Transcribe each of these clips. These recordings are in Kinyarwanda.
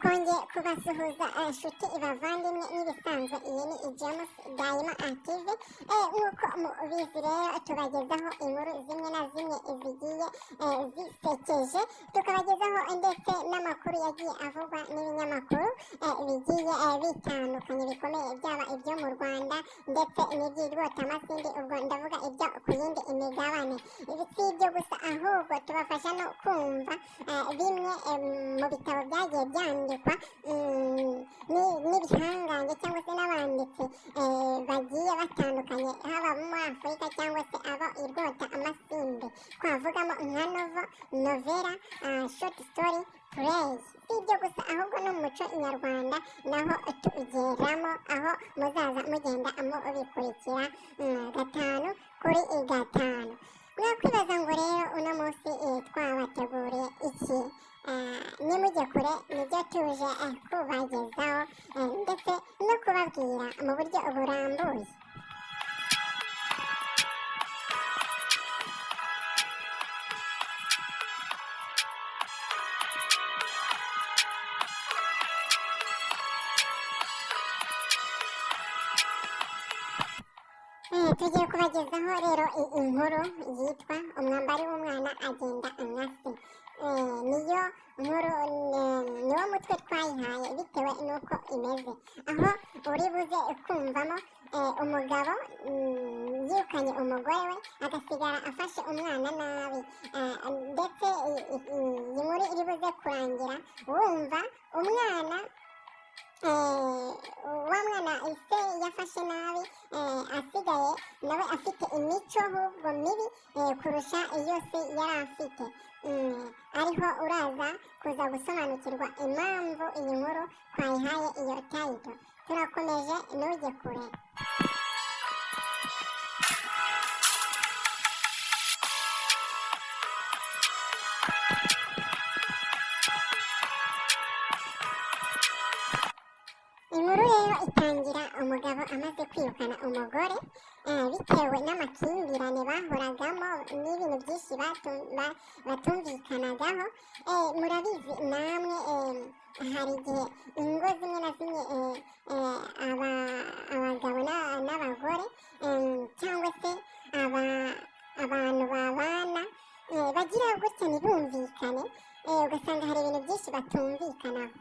twongeye kubasuhuza inshuti bavandimwe n'ibisanzwe. Iyi ni James Daima Active. Nk'uko mubizi rero tubagezaho inkuru zimwe na zimwe zigiye zisekeje, tukabagezaho ndetse n'amakuru yagiye avugwa n'ibinyamakuru bigiye bitandukanye bikomeye, byaba ibyo mu Rwanda ndetse n'iby'irwotamasindi, ubwo ndavuga ibyo ku yindi imigabane. Si ibyo gusa, ahubwo tubafasha no kumva bimwe mu bitabo byagiye byandikwa n'ibihangange cyangwa se n'abanditsi bagiye batandukanye, haba muri Afurika cyangwa se abo irwota amasinde, twavugamo nka novela, short story, play. Si ibyo gusa, ahubwo no mu muco nyarwanda naho tugeramo, aho muzaza mugenda mubikurikira gatanu kuri gatanu. Mwakwibaza ngo rero uno munsi twabateguriye iki? Nimujye kure, nibyo tuje kubagezaho ndetse no kubabwira mu buryo burambuye. Tugiye kubagezaho rero inkuru yitwa umwambari w'umwana agenda nka se. Niyo nkuru, niwo mutwe twayihaye bitewe n'uko imeze, aho uri buze kumvamo umugabo yirukanye umugore we agasigara afashe umwana nabi, ndetse iyi nkuru iri buze kurangira wumva umwana wa mwana ise yafashe nabi, asigaye nawe afite imico ahubwo mibi kurusha iyo se yari afite. Ariho uraza kuza gusobanukirwa impamvu iyi nkuru twayihaye iyo tayito. Turakomeje, ntujye kure. Inkuru rero itangira umugabo amaze kwirukana umugore bitewe n'amakimbirane bahoragamo n'ibintu byinshi batumvikanagaho. Murabizi namwe, hari igihe ingo zimwe na zimwe abagabo n'abagore cyangwa se abantu babana bagira gutya ntibumvikane, ugasanga hari ibintu byinshi batumvikanaho.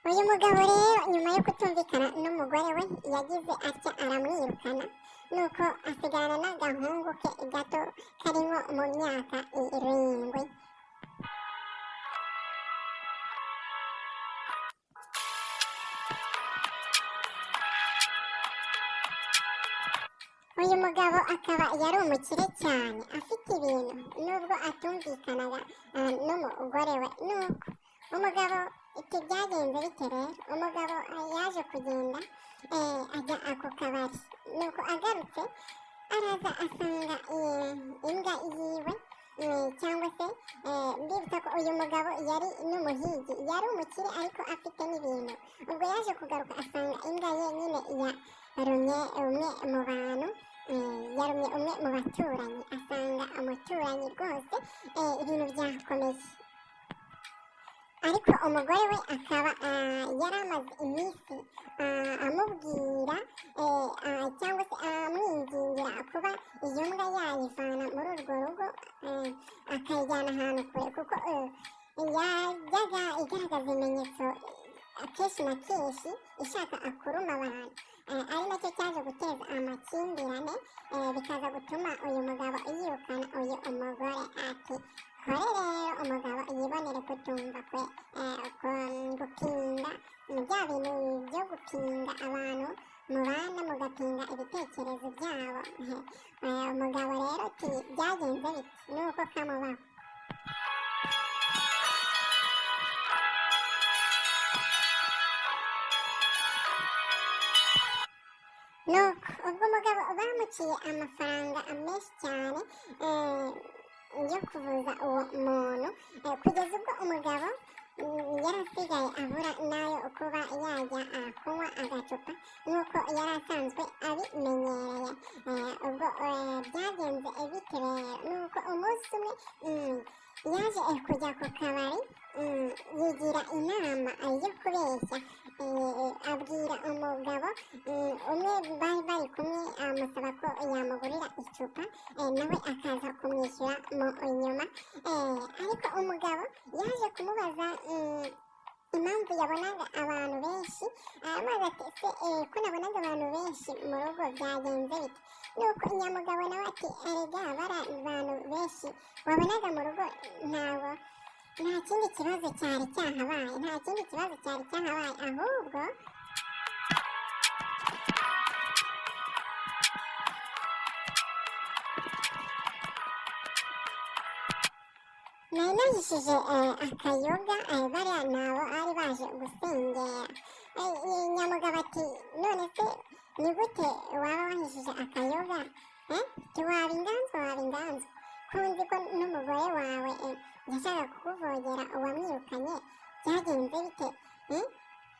Uyu mugabo rero nyuma yo kutumvikana n'umugore we yagize atya aramwirukana, nuko asigarana n'agahungu ke gato karimo mu myaka 7. Uyu mugabo akaba yari umukire cyane, afite ibintu, nubwo atumvikanaga n'umugore we. Nuko umugabo iti byagenze bite rero? Umugabo yaje kugenda ajya ako kabari, nuko agarutse araza asanga imbwa yiwe, cyangwa se mbibutsa ko uyu mugabo yari n'umuhigi, yari umukire ariko afite n'ibintu. Ubwo yaje kugaruka asanga imbwa ye nyine yarumye umwe mu bantu, yarumye umwe mu baturanyi, asanga umuturanyi rwose ibintu byakomeye. Ariko umugore we akaba yari amaze iminsi amubwira cyangwa se amwingingira kuba iyo mbwa yayivana muri urwo rugo akayijyana ahantu kure, kuko yajyaga igaragaza ibimenyetso akenshi na kenshi ishaka kuruma abantu, ari nacyo cyaje guteza amakimbirane, bikaza gutuma uyu mugabo yirukana uyu umugore. Ati hore rero umugabo yibonere kutumva kwe, gupinga bya bintu byo gupinga abantu mubana, mugapinga ibitekerezo byabo. Umugabo rero ati byagenze bite? Nuko kamubaho. Nuko ubwo umugabo bamuciye amafaranga menshi cyane yo kuvuza uwo muntu, kugeza ubwo umugabo yari asigaye abura n'ayo kuba yajya kunywa agacupa nk'uko yari asanzwe abimenyereye. Ubwo byagenze bite rero? Nuko umunsi umwe yaje kujya ku kabari, yigira inama yo kubeshya, abwira umugabo umwe bari bari kumwe, amusaba ko yamugurira icupa, nawe akaza kumwishyura mu nyuma. Ariko umugabo yaje kumubaza impamvu yabonaga abantu benshi, aramubaza ati ese ko nabonaga abantu benshi mu rugo byagenze bite? Nuko nyamugabo nawe ati erega bari abantu benshi wabonaga mu rugo ntabwo nta kindi kibazo cyari cyahabaye, ahubwo nari nahishije akayoga, bariya nabo bari baje gusengera. Nyamugabo ati none se ni gute waba wahishije akayoga? Waba inganzo ko nzi ko n'umugore wawe yashaka kukuvogera uwamwirukanye, byagenze bite?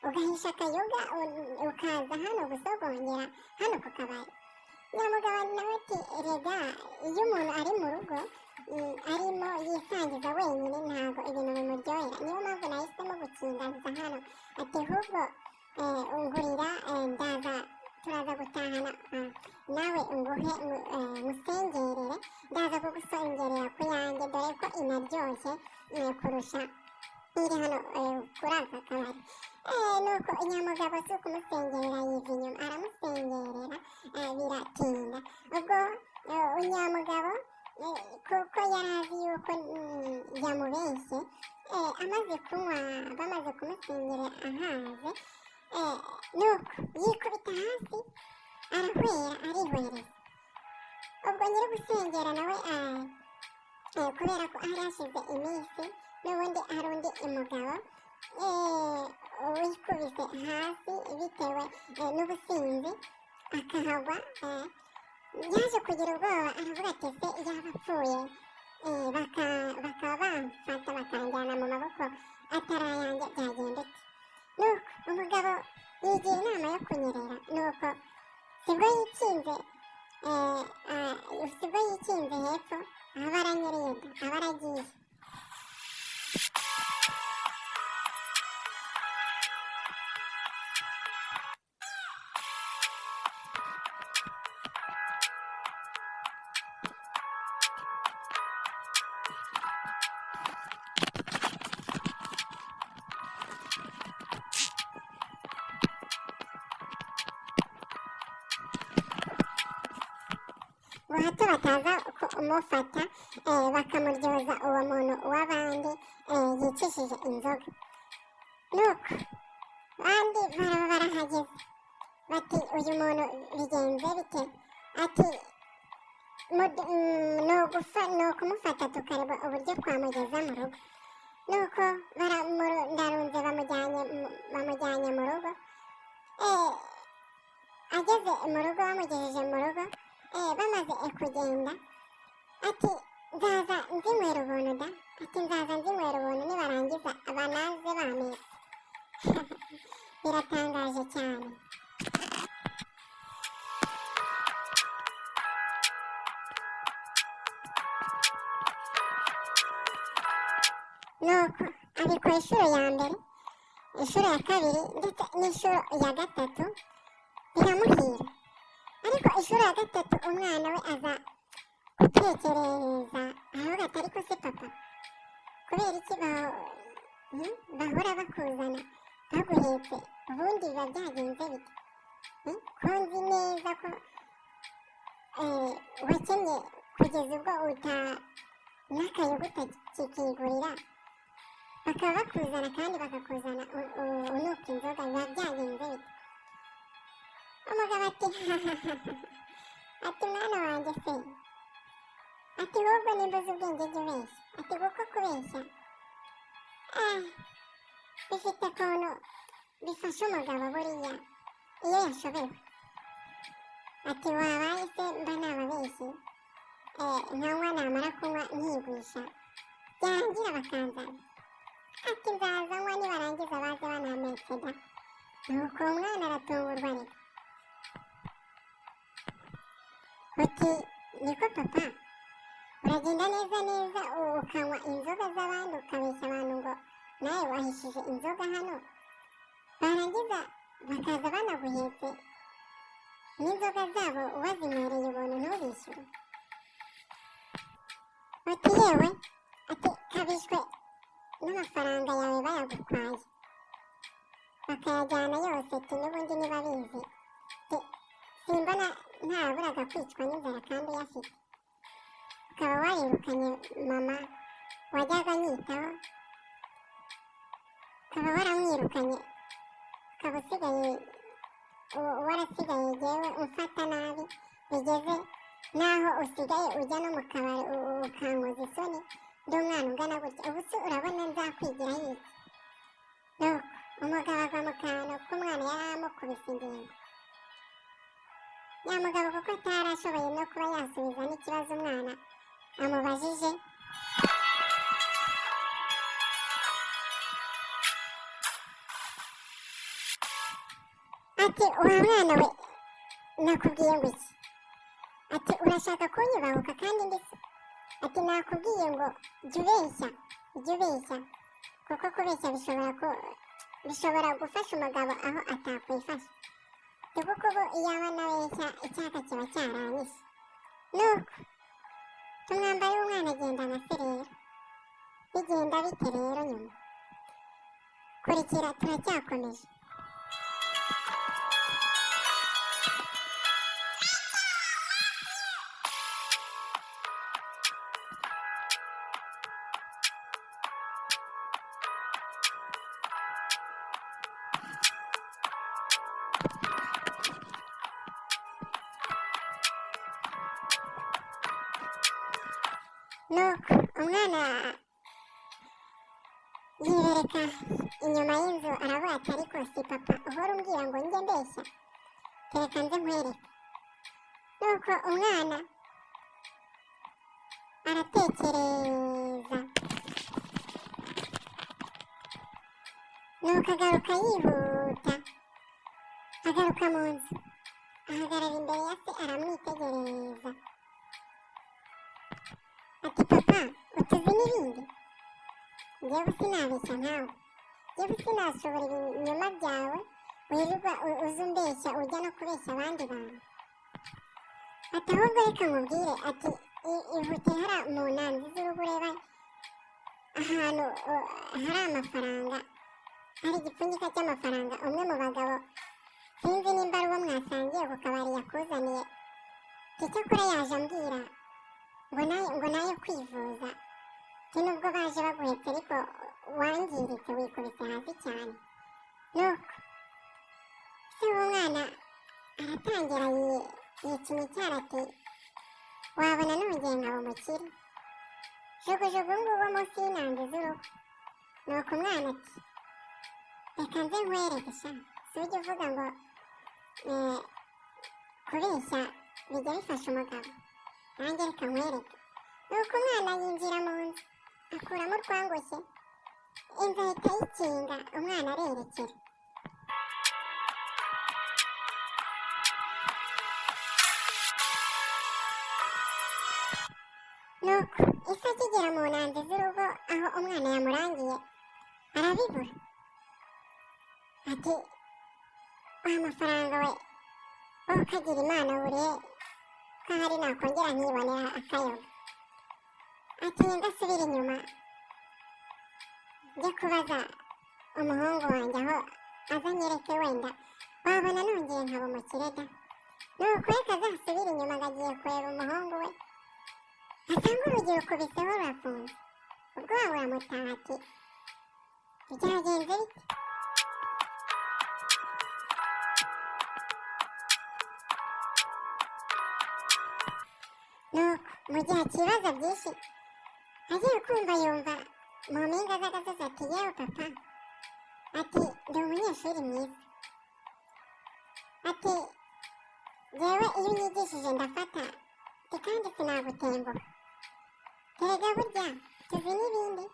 Ugahisha akayoga ukaza hano gusogongera hano ku kabari? Nyamugabo nawe ati rega iyo umuntu ari mu rugo arimo yisangiza wenyine ntabwo ibintu bimuryohera, niyo mpamvu nahisemo gukinganiza hano. Ati ahubwo ungurira, turaza gutahana nawe unguhe musengerere, ndaza kugusongerera ku yanjye dore ko inaryoshye kurusha iri hano kuri aka kabari. Nuko nyamugabo si ukumusengerera yiva inyuma, aramusengerera biratinda. Ubwo nyamugabo kuko yari azi yuko yamubeshye, amaze kunywa bamaze kumusengerera ahaze, nuko yikubita hasi arahwera arihwereza. ubwo nyiri gusengera nawe kubera ko hari hashize iminsi n'ubundi hari undi umugabo wikubise hasi bitewe n'ubusinzi akahagwa, yaje kugira ubwoba aravuga ati se yaba apfuye bakaba bamfata bakanjyana mu maboko atari ayanjye byagenda iki? Nuko umugabo yigira inama yo kunyerera, nuko sibwo yikinze hepfo aba aranyereye aba aragiye. Ngo hato bataza kumufata bakamuryoza uwo muntu w'abandi yicishije inzoga. Nuko bandi baraba barahageze bati uyu muntu bigenze bite? Ati ni ukumufata tukareba uburyo twamugeza mu rugo. Nuko ndarunze bamujyanye mu rugo. Ageze mu rugo bamugejeje mu rugo, bamaze kugenda ati nzaza nzinywera ubuntu da, ati nzaza nzinywera ubuntu nibarangiza banaze bameze. Biratangaje cyane. Nuko abikora inshuro ya mbere, inshuro ya kabiri ndetse n'inshuro ya gatatu biramuhira. Ariko inshuro ya gatatu umwana we aza gutekereza aravuga ati ariko se papa kubera iki bahora bakuzana baguhetse ubundi biba byagenze bite? Ko nzi neza ko wakennye kugeza ubwo n'akayoga utakikigurira, bakaba bakuzana kandi bakakuzana unuka inzoga, biba byagenze bite? Umugabo ati ati mwana wanjye se, ati ahubwo nimba uzi ubwenge jya ubeshya, ati kuko kubeshya bifite ukuntu bifasha umugabo buriya iyo yashobewe. Ati wabaye se mba nababeshye nkanywa namara kunywa nkigwisha byarangira bakanzana, ati nzaza nywa nibarangiza baze banametse da. Nuko uwo mwana aratungurwa rero uti niko papa ukagenda neza neza ukanywa inzoga z'abandi ukabeshya abantu ngo nawe wahishije inzoga hano, barangiza bakaza banaguhetse n'inzoga zabo wazinywereye ubuntu ntubishyure. Bati yewe, ati kabishwe n'amafaranga yawe bayagutwaye, bakayajyana yose, ati n'ubundi niba bizi, simbona ntaburaga kwicwa n'inzara kandi uyafite. Ukaba warirukanye mama wajyaga anyitaho, ukaba waramwirukanye, ukaba usigaye warasigaye jyewe umfata nabi, bigeze naho usigaye ujya no mu kabari ukankoza isoni, ndi umwana ungana gutya. Ubu se urabona nzakwigiraho iki? Nuko umugabo agwa mu kantu k'umwana yari amukubise ingingo. Nyamugabo kuko atari ashoboye no kuba yasubiza n'ikibazo umwana amubajije, ati uwa mwana we nakubwiye ngo iki? Ati urashaka kunyubahuka kandi mbese? Ati nakubwiye ngo jya ubeshya, jya ubeshya, kuko kubeshya bishobora gufasha umugabo aho atakwifasha. Kuko ubu iyo abana abeshya icyaka kiba cyaranyishe. Nuko umwambaro w'umwana agenda nka se rero. Bigenda bite rero nyuma? Kurikira, turacyakomeje. Nuko umwana yibereka inyuma y'inzu, aravuga ati ariko si papa uhora umbwira ngo njye mbeshya, tereka nze nkwereke. Nuko umwana aratekereza, nuko agaruka yihuta, agaruka mu nzu, ahagarara imbere ya se aramwitegereza. Ati papa, utuzi n'ibindi? Njyewe sinabeshya nkawe, njyewe sinashobora ibinyoma byawe wirirwa uza umbeshya, ujya no kubeshya abandi bantu. Ati ahubwo reka nkubwire, ati ihute hara mu nanzi z'urugo ureba ahantu hari amafaranga, hari igipfunyika cy'amafaranga umwe mu bagabo, sinzi nimba ari uwo mwasangiye ku kabari yakuzaniye, icyakora yaje ambwira ngo nayo kwivuza, nubwo baje baguhetse ariko wangiritse wikubise hasi cyane. Nuko se w'umwana aratangira yikinya icyara, ati wabona nongeye nkaba umukire, jugujugu ngubu munsi y'intango z'urugo. Nuko umwana ati reka nze nkwereke sha, si ujya uvuga ngo kubeshya bijya bifasha umugabo, nanjye reka nkwereke. Nuko umwana yinjira mu nzu, akuramo urwangoshye, inzu ahita ayikinga, umwana arerekera. Nuko ise akigera mu nanzi z'urugo aho umwana yamurangiye, arabibura. Ati wa mafaranga we, wowe ukagira imana buriye ko ahari nakongera nkibonera akayoga. Ati ngasubira inyuma njye kubaza umuhungu wanjye aho aza anyereke, wenda wabona nongeye nkaba umukire da. Nuko reka azasubira inyuma ngo agiye kureba umuhungu we, asanga urugi rukubiseho rurafunze. Ubwoba buramutaha, ati byagenze bite? Nuko mu gihe akibaza byinshi, agiye kumva yumva mu mpinga z'agasozi, ati yewe papa, ati ndi umunyeshuri mwiza, ati jyewe iyo unyigishije ndafata, ati kandi sinagutenguha, erega burya tuzi n'ibindi.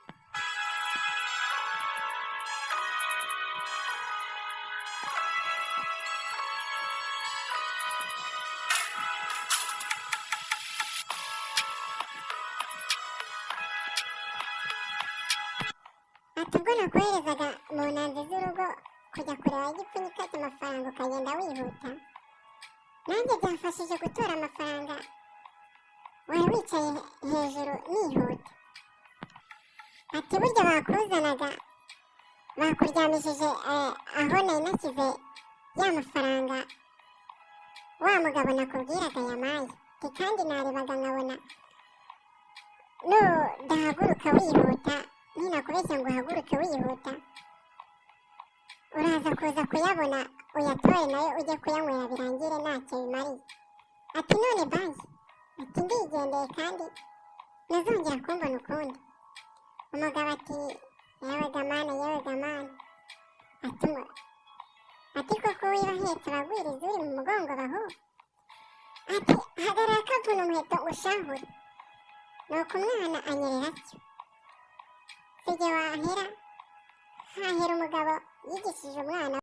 ati ubwo nakoherezaga mu ntanzi z'urugo kujya kureba igipfunyika cy'amafaranga ukagenda wihuta, nanjye byamfashije gutora amafaranga wari wicaye hejuru nihuta. ati burya bakuzanaga bakuryamishije aho nari nashyize ya mafaranga wa mugabo nakubwiraga yamaye. ati kandi narebaga nkabona nudahaguruka wihuta, ninakubeshya ngo uhaguruke wihuta, uraza kuza kuyabona uyatore nayo ujye kuyanywera birangire ntacyo bimariye. ati none bayi, ati ndigendeye kandi ntazongera kumbona ukundi. umugabo ati yewe gamana yewe gamana, ati koko wiba ahetse abagwiriza uri mu mugongo baho. ati hagarara kavuna umuheto ushahure. nuko umwana anyerera atyo. sijye wahera hahera umugabo yigishije umwana